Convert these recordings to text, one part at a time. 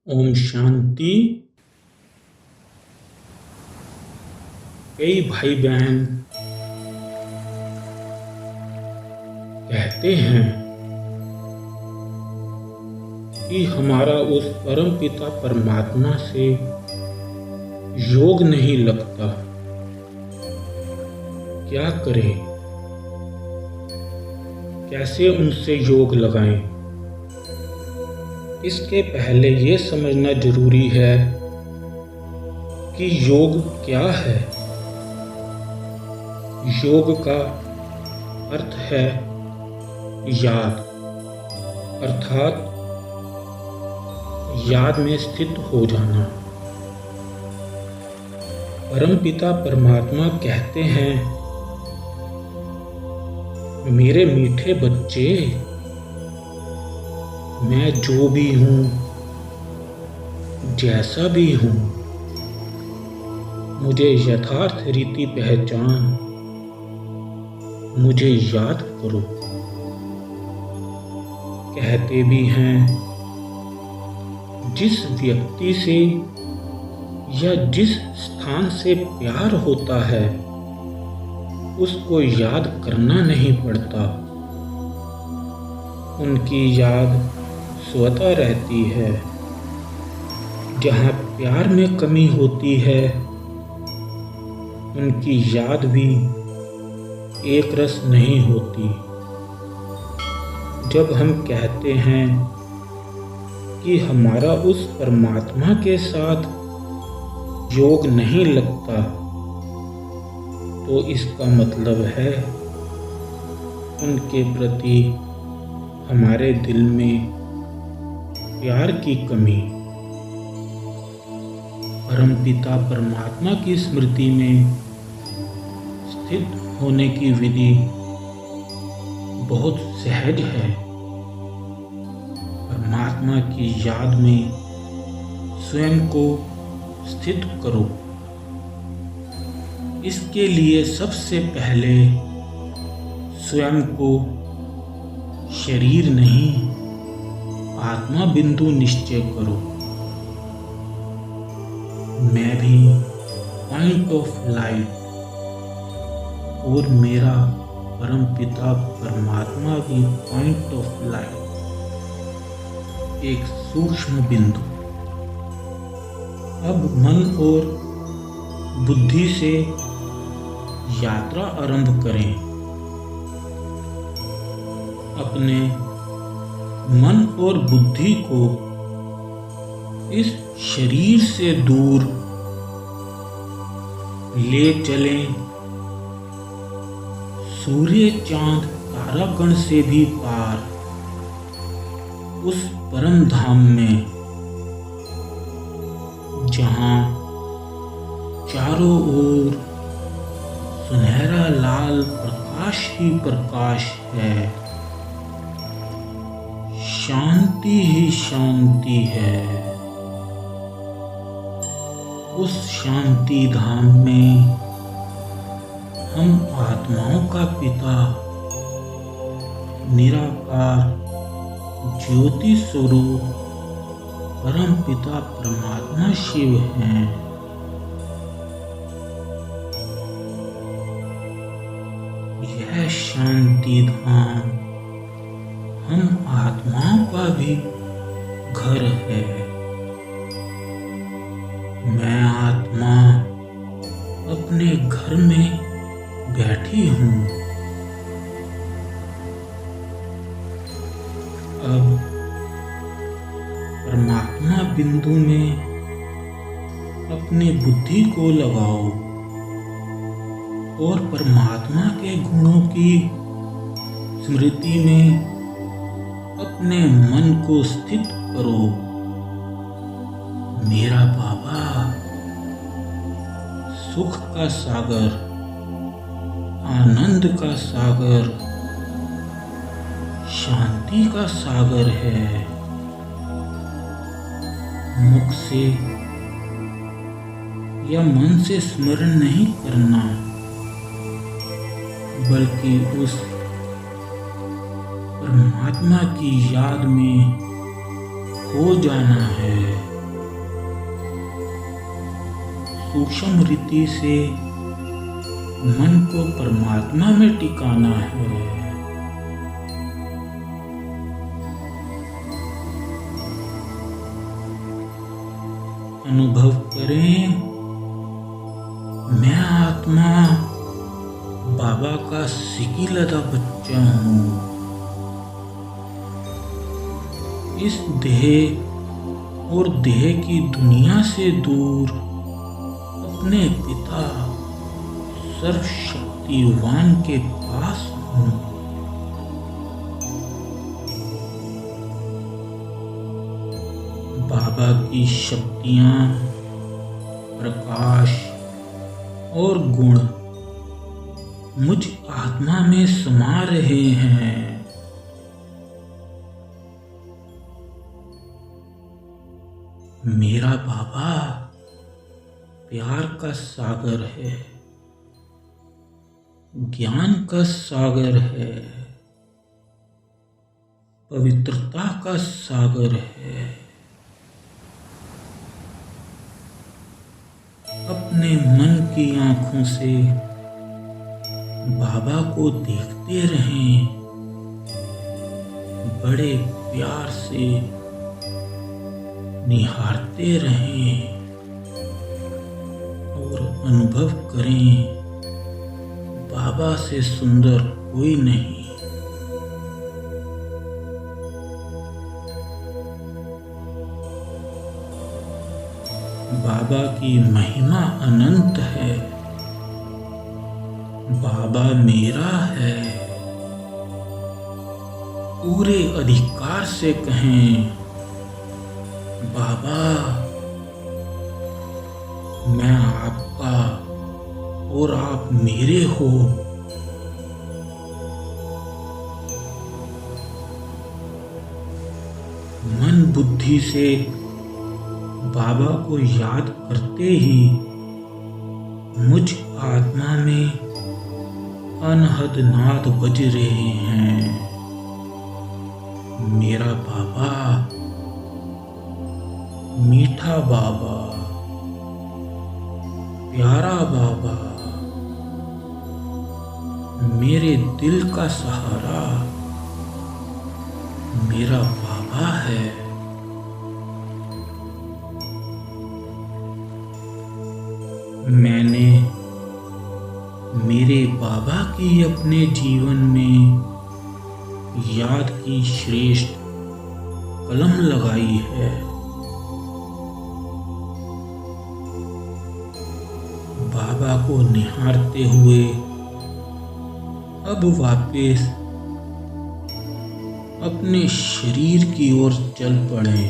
ओम शांति। कई भाई बहन कहते हैं कि हमारा उस परम पिता परमात्मा से योग नहीं लगता। क्या करें, कैसे उनसे योग लगाएं? इसके पहले ये समझना जरूरी है कि योग क्या है। योग का अर्थ है याद, अर्थात याद में स्थित हो जाना। परमपिता परमात्मा कहते हैं, मेरे मीठे बच्चे, मैं जो भी हूँ, जैसा भी हूँ, मुझे यथार्थ रीति पहचान, मुझे याद करो। कहते भी हैं, जिस व्यक्ति से या जिस स्थान से प्यार होता है उसको याद करना नहीं पड़ता, उनकी याद स्वतः रहती है। जहाँ प्यार में कमी होती है उनकी याद भी एक रस नहीं होती। जब हम कहते हैं कि हमारा उस परमात्मा के साथ योग नहीं लगता, तो इसका मतलब है उनके प्रति हमारे दिल में प्यार की कमी। परमपिता परमात्मा की स्मृति में स्थित होने की विधि बहुत सहज है। परमात्मा की याद में स्वयं को स्थित करो। इसके लिए सबसे पहले स्वयं को शरीर नहीं, आत्मा बिंदु निश्चय करो। मैं भी पॉइंट ऑफ लाइट और मेरा परम पिता परमात्मा भी पॉइंट ऑफ लाइट, एक सूक्ष्म बिंदु। अब मन और बुद्धि से यात्रा आरंभ करें। अपने मन और बुद्धि को इस शरीर से दूर ले चलें, सूर्य चांद तारागण से भी पार उस परम धाम में, जहां चारों ओर सुनहरा लाल प्रकाश ही प्रकाश है, शांति ही शांति है। उस शांति धाम में हम आत्माओं का पिता निराकार ज्योति स्वरूप परम पिता परमात्मा शिव हैं। यह शांति धाम हम आत्माओं का भी घर है। मैं आत्मा अपने घर में बैठी हूँ। अब परमात्मा बिंदु में अपनी बुद्धि को लगाओ और परमात्मा के गुणों की स्मृति में अपने मन को स्थित करो। मेरा बाबा सुख का सागर, आनंद का सागर, शांति का सागर है। मुख से या मन से स्मरण नहीं करना, बल्कि उस परमात्मा की याद में खो जाना है। सूक्ष्म रीति से मन को परमात्मा में टिकाना है। अनुभव करें, मैं आत्मा बाबा का सिकीलदा बच्चा हूँ। इस देह और देह की दुनिया से दूर अपने पिता सर्वशक्तिवान के पास हूँ। बाबा की शक्तियाँ, प्रकाश और गुण मुझ आत्मा में समा रहे हैं। मेरा बाबा प्यार का सागर है, ज्ञान का सागर है, पवित्रता का सागर है। अपने मन की आंखों से बाबा को देखते रहें, बड़े प्यार से निहारते रहें और अनुभव करें, बाबा से सुंदर कोई नहीं। बाबा की महिमा अनंत है। बाबा मेरा है। पूरे अधिकार से कहें, बाबा मैं आपका और आप मेरे हो। मन बुद्धि से बाबा को याद करते ही मुझ आत्मा में अनहद नाद बज रहे हैं। मेरा बाबा, मीठा बाबा, प्यारा बाबा, मेरे दिल का सहारा मेरा बाबा है। मैंने मेरे बाबा की अपने जीवन में याद की श्रेष्ठ कलम लगाई है। बाबा को निहारते हुए अब वापस अपने शरीर की ओर चल पड़े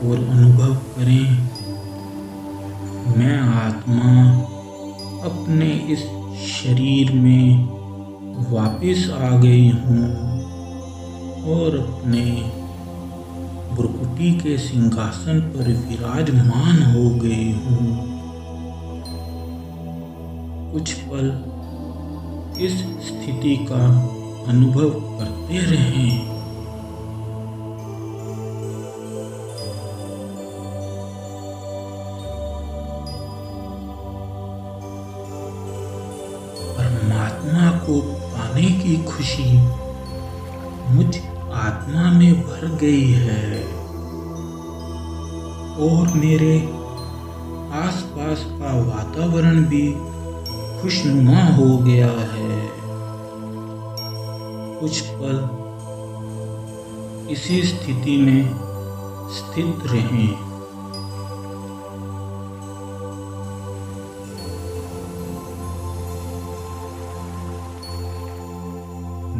और अनुभव करें, मैं आत्मा अपने इस शरीर में वापस आ गई हूँ और अपने भ्रुकुटी के सिंहासन पर विराजमान हो गई हूँ। कुछ पल इस स्थिति का अनुभव करते रहें। परमात्मा को पाने की खुशी मुझ आत्मा में भर गई है और मेरे आसपास का वातावरण भी खुशनुमा हो गया है। कुछ पल इसी स्थिति में स्थित रहें।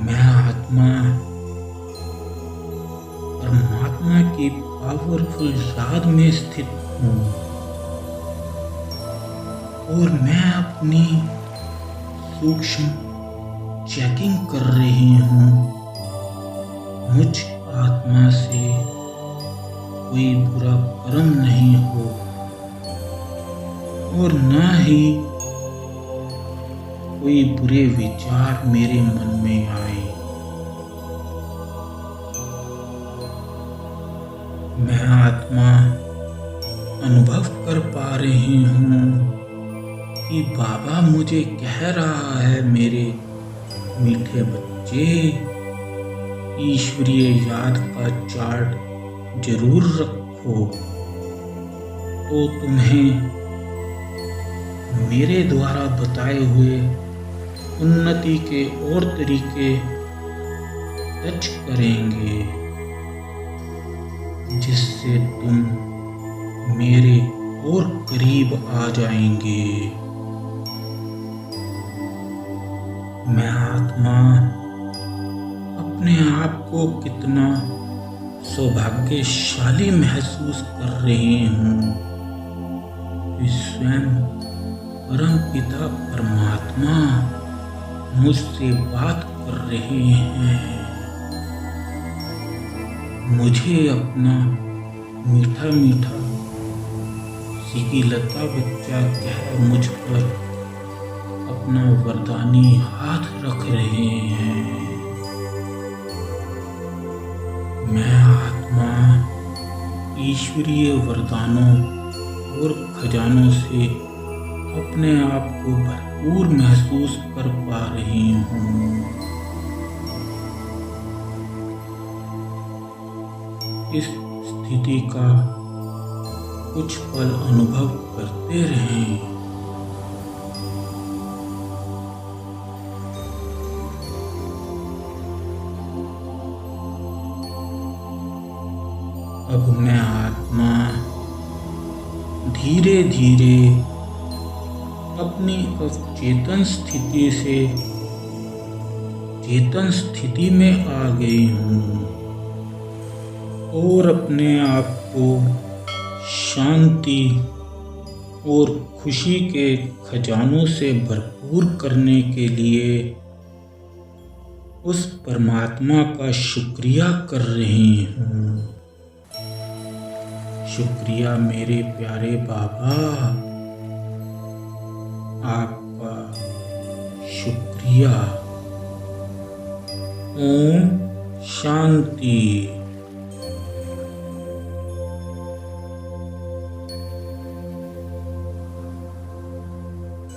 मैं आत्मा परमात्मा की पावरफुल याद में स्थित हूँ और मैं अपनी सूक्ष्म चेकिंग कर रही हूँ। मुझ आत्मा से कोई बुरा कर्म नहीं हो और न ही कोई बुरे विचार मेरे मन में आए। मैं आत्मा अनुभव कर पा रही हूँ कि बाबा मुझे कह रहा है, मेरे मीठे बच्चे, ईश्वरीय याद का चार्ट जरूर रखो, तो तुम्हें मेरे द्वारा बताए हुए उन्नति के और तरीके टच करेंगे, जिससे तुम मेरे और करीब आ जाएंगे। मैं आत्मा अपने आप को कितना सौभाग्यशाली महसूस कर रही हूँ कि स्वयं परम पिता परमात्मा मुझसे बात कर रहे हैं। मुझे अपना मीठा मीठा सिकिलता बच्चा कह मुझ पर अपना वरदानी हाथ रख रहे हैं। मैं आत्मा ईश्वरीय वरदानों और खजानों से अपने आप को भरपूर महसूस कर पा रही हूँ। इस स्थिति का कुछ पल अनुभव करते रहें। अब मैं आत्मा धीरे धीरे अपनी अवचेतन स्थिति से चेतन स्थिति में आ गई हूँ और अपने आप को शांति और खुशी के खजानों से भरपूर करने के लिए उस परमात्मा का शुक्रिया कर रही हूँ। शुक्रिया मेरे प्यारे बाबा, आपका शुक्रिया। ओम शांति।